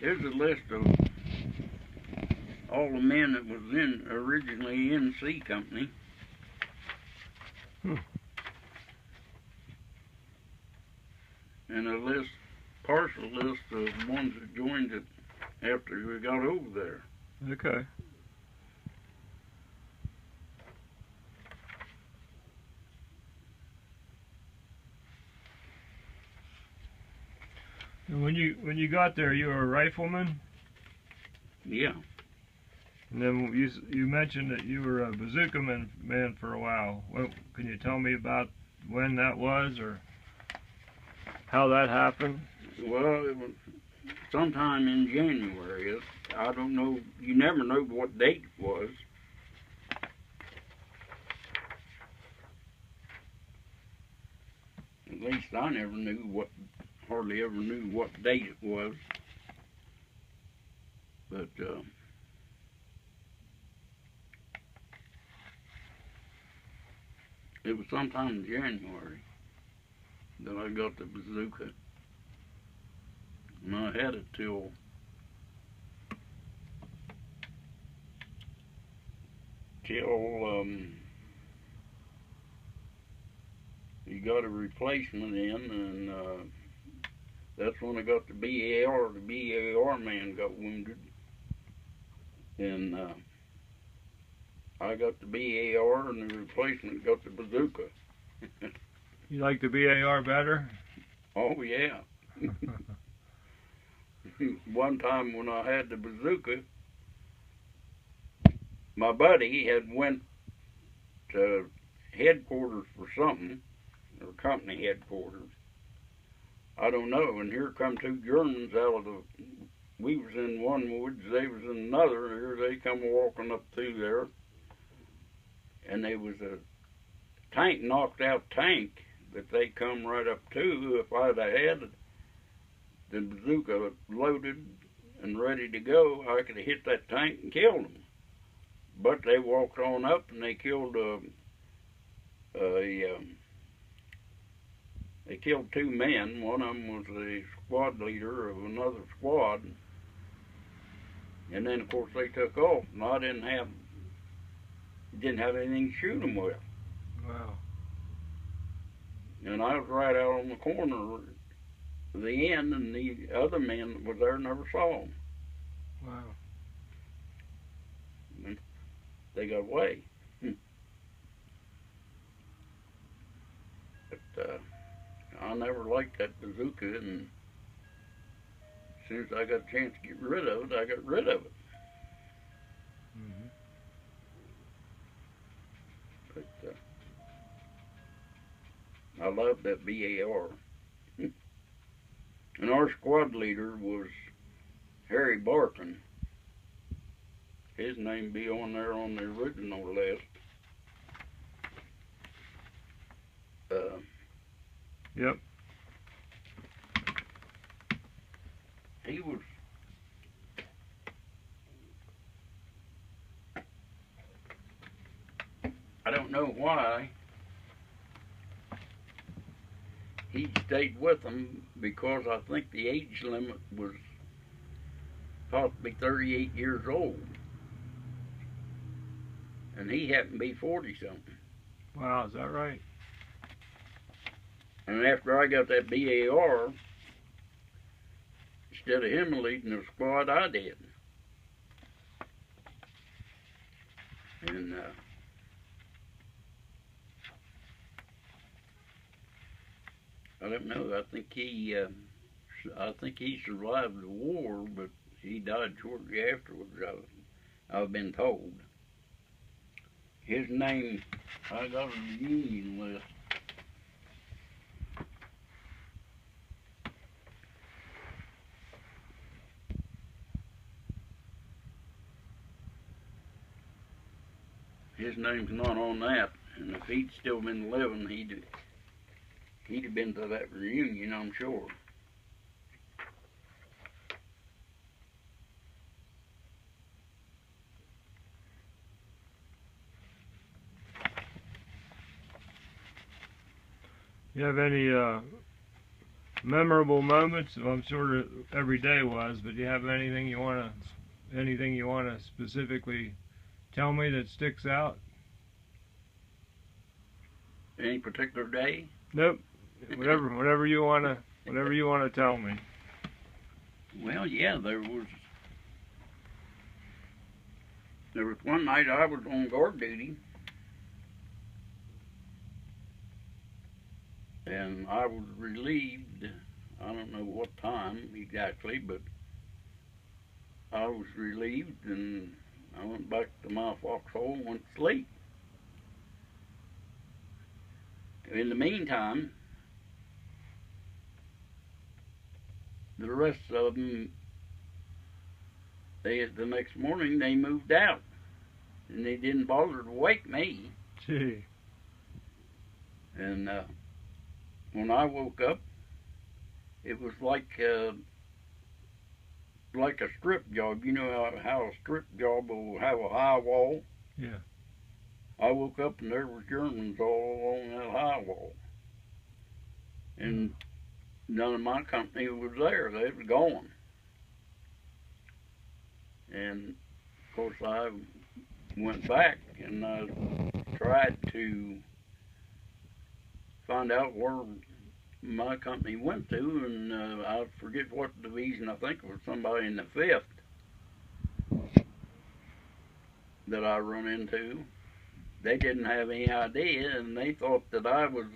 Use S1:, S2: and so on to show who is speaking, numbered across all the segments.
S1: Here's a list of all the men that was originally in C Company. And a partial list of ones that joined it after we got over there.
S2: Okay. And when you got there, you were a rifleman?
S1: Yeah.
S2: And then you mentioned that you were a bazooka man for a while. Well, can you tell me about when that was, or how that happened?
S1: Well, it was sometime in January. I don't know. You never know what date it was. At least I never knew hardly ever knew what date it was. But it was sometime in January that I got the bazooka. And I had it till you got a replacement in, and that's when I got the BAR. The BAR man got wounded, and I got the BAR, and the replacement got the bazooka.
S2: You like the BAR better?
S1: Oh yeah. One time when I had the bazooka, my buddy had went to headquarters for something, or company headquarters. I don't know, and here come two Germans we was in one woods, they was in another, and here they come walking up through there, and there was a knocked out tank that they come right up to. If I'd have had the bazooka loaded and ready to go, I could have hit that tank and killed them. But they walked on up and they killed they killed two men. One of them was the squad leader of another squad. And then of course they took off, and I didn't have anything to shoot them with.
S2: Wow.
S1: And I was right out on the corner of the end, and the other man that was there never saw them.
S2: Wow.
S1: And they got away. But I never liked that bazooka, and as soon as I got a chance to get rid of it, I got rid of it.
S2: Mm-hmm.
S1: But I loved that BAR. And our squad leader was Harry Barton. His name be on there on the original list.
S2: Yep.
S1: He was I don't know why he stayed with them, because I think the age limit was possibly 38 years old. And he happened to be 40-something.
S2: Wow, is that right?
S1: And after I got that BAR, instead of him leading the squad, I did. And I don't know. I think he survived the war, but he died shortly afterwards. I've been told. His name, I got a reunion list. His name's not on that, and if he'd still been living, he'd have been to that reunion, I'm sure.
S2: You have any memorable moments? Well, I'm sure every day was, but do you have anything you want to specifically tell me that sticks out?
S1: Any particular day?
S2: Nope. Whatever you want to tell me.
S1: Well, yeah, there was one night I was on guard duty, and I was relieved. I don't know what time exactly, but I was relieved, and I went back to my foxhole and went to sleep. In the meantime, the rest of them, the next morning they moved out, and they didn't bother to wake me.
S2: Gee.
S1: And when I woke up, it was like a strip job. You know how a strip job will have a high wall?
S2: Yeah.
S1: I woke up and there was Germans all along that high wall. And none of my company was there. They was gone. And, of course, I went back and I tried to find out where my company went to, and I forget what division. I think it was somebody in the 5th that I run into. They didn't have any idea, and they thought that I was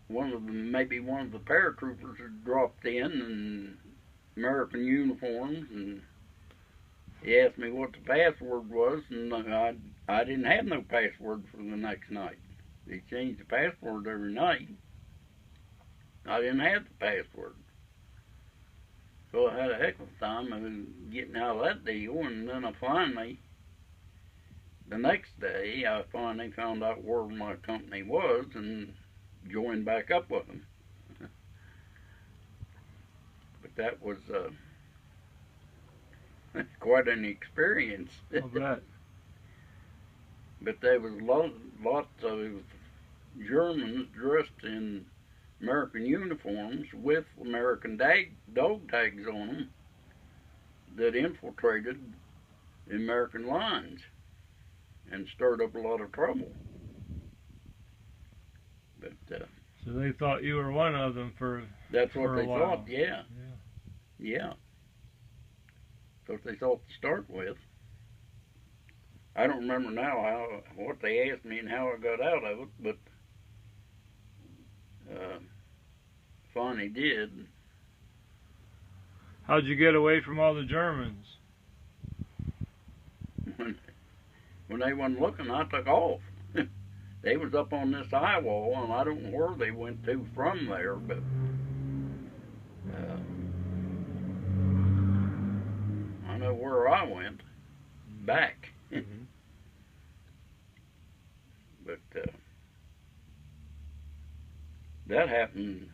S1: maybe one of the paratroopers had dropped in in American uniforms, and he asked me what the password was, and I didn't have no password for the next night. They changed the password every night. I didn't have the password. So I had a heck of a time of getting out of that deal, and then the next day, I finally found out where my company was and joined back up with them. But that was quite an experience.
S2: I'll bet.
S1: But there was lots of Germans dressed in American uniforms with American dog tags on them that infiltrated the American lines and stirred up a lot of trouble. But
S2: so they thought you were one of them
S1: that's what they
S2: while.
S1: thought. Yeah. That's what they thought to start with. I don't remember now what they asked me and how I got out of it, but finally did.
S2: How'd you get away from all the Germans?
S1: When they wasn't looking, I took off. They was up on this high wall, and I don't know where they went to from there, but I know where I went. Back.
S2: Mm-hmm.
S1: But that happened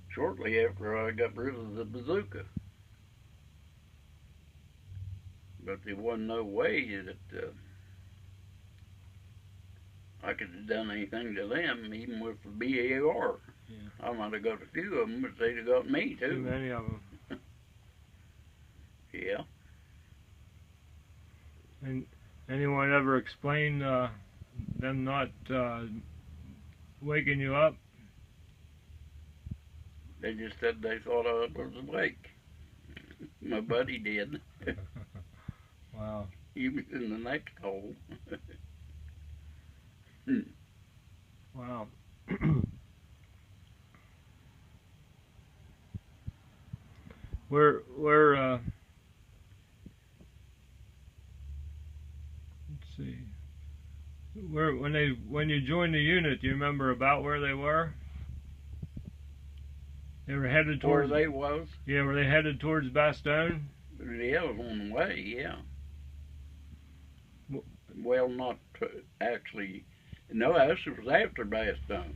S1: shortly after I got rid of the bazooka. But there wasn't no way that I could have done anything to them, even with the BAR.
S2: Yeah.
S1: I might have got a few of them, but they'd have got me too.
S2: Too many of them.
S1: Yeah.
S2: And anyone ever explained them not waking you up?
S1: They just said they thought I was awake. My buddy did.
S2: Wow.
S1: He was in the next hole.
S2: Wow. Where let's see. When you joined the unit, do you remember about where they were? They were headed towards
S1: Where they was?
S2: Yeah, were they headed towards Bastogne?
S1: Yeah, it was on the way, yeah. Well, not actually. No, this was after Bastogne.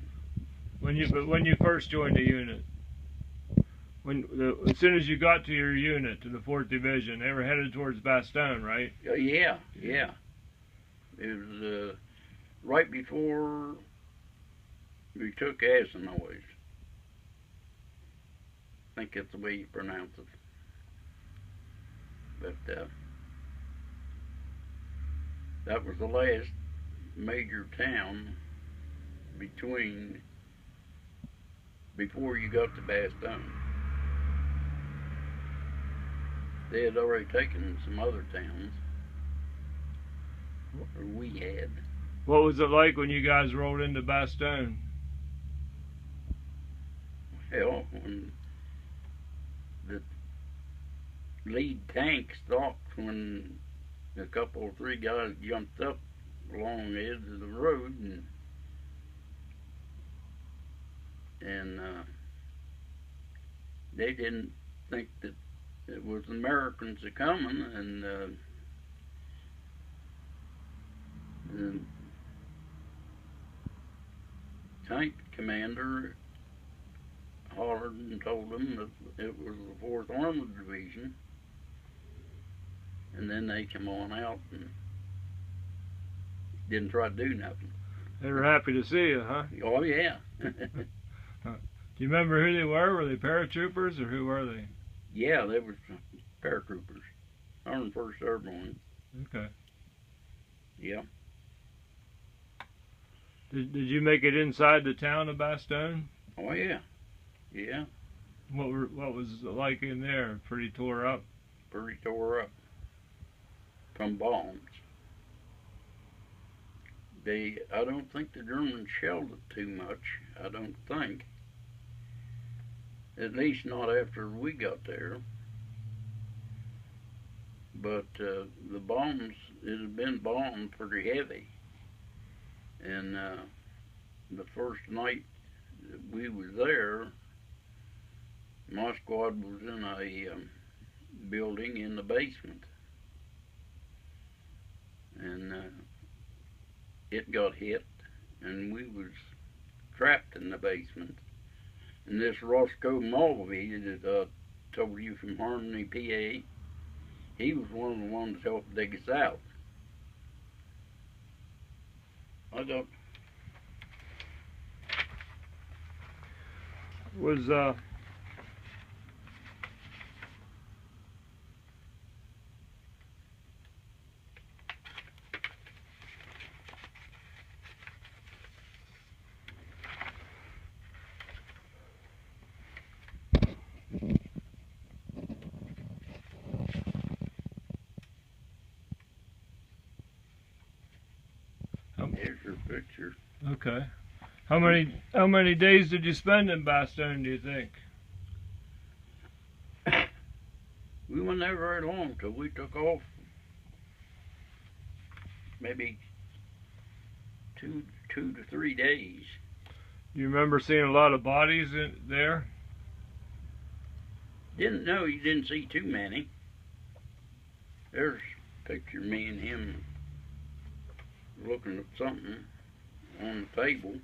S2: When you first joined the unit, as soon as you got to your unit, to the 4th Division, they were headed towards Bastogne, right?
S1: Yeah. It was right before We took Asinois. I think that's the way you pronounce it. But that was the last major town before you got to Bastogne. They had already taken some other towns, or we had.
S2: What was it like when you guys rolled into Bastogne?
S1: Hell, when the lead tank stopped, when a couple or three guys jumped up along the edge of the road, and they didn't think that it was Americans a coming, and the tank commander hollered and told them that it was the 4th Armored Division, and then they come on out and didn't try to do nothing.
S2: They were happy to see you, huh?
S1: Oh, yeah.
S2: Do you remember who they were? Were they paratroopers, or who were they?
S1: Yeah, they were paratroopers. 101st Airborne.
S2: Okay.
S1: Yeah.
S2: Did you make it inside the town of Bastogne?
S1: Oh, yeah. Yeah.
S2: What was it like in there? Pretty tore up?
S1: Pretty tore up from bombs. I don't think the Germans shelled it too much. I don't think. At least not after we got there. But the bombs, it had been bombed pretty heavy. And the first night that we was there, my squad was in a building in the basement. And it got hit, and we was trapped in the basement. And this Roscoe Mulvey that I told you from Harmony, PA, he was one of the ones that helped dig us out. Here's your picture.
S2: Okay. How many days did you spend in Bastogne, do you think?
S1: We weren't there very long till we took off. Maybe two to 3 days.
S2: Do you remember seeing a lot of bodies there?
S1: You didn't see too many. There's a picture of me and him looking at something on the table.